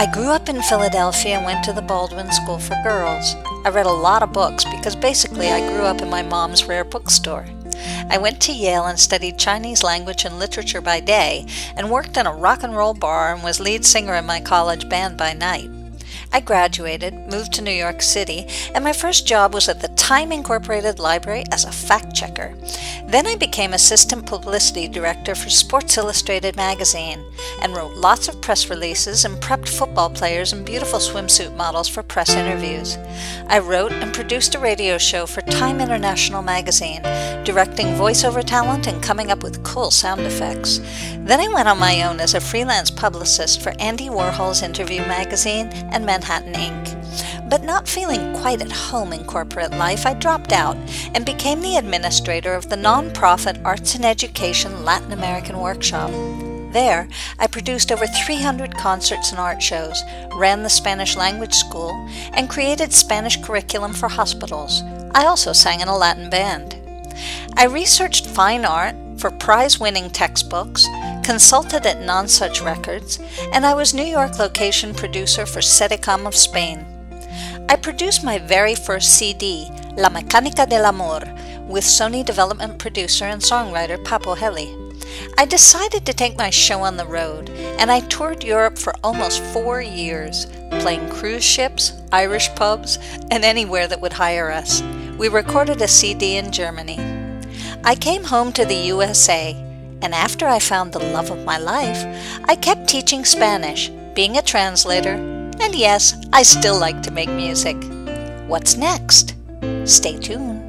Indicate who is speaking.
Speaker 1: I grew up in Philadelphia and went to the Baldwin School for Girls. I read a lot of books because basically I grew up in my mom's rare bookstore. I went to Yale and studied Chinese language and literature by day and worked in a rock and roll bar and was lead singer in my college band by night. I graduated, moved to New York City, and my first job was at the Time Incorporated Library as a fact checker. Then I became assistant publicity director for Sports Illustrated magazine and wrote lots of press releases and prepped football players and beautiful swimsuit models for press interviews. I wrote and produced a radio show for Time International magazine, directing voiceover talent and coming up with cool sound effects. Then I went on my own as a freelance publicist for Andy Warhol's Interview magazine and Manhattan Inc. But not feeling quite at home in corporate life, I dropped out and became the administrator of the nonprofit Arts and Education Latin American Workshop. There, I produced over 300 concerts and art shows, ran the Spanish language school, and created Spanish curriculum for hospitals. I also sang in a Latin band. I researched fine art for prize-winning textbooks, consulted at Non-Such Records, and I was New York location producer for CEDECOM of Spain. I produced my very first CD, La Mecánica del Amor, with Sony development producer and songwriter Papo Heli. I decided to take my show on the road, and I toured Europe for almost 4 years, playing cruise ships, Irish pubs, and anywhere that would hire us. We recorded a CD in Germany. I came home to the USA, and after I found the love of my life, I kept teaching Spanish, being a translator, and yes, I still like to make music. What's next? Stay tuned.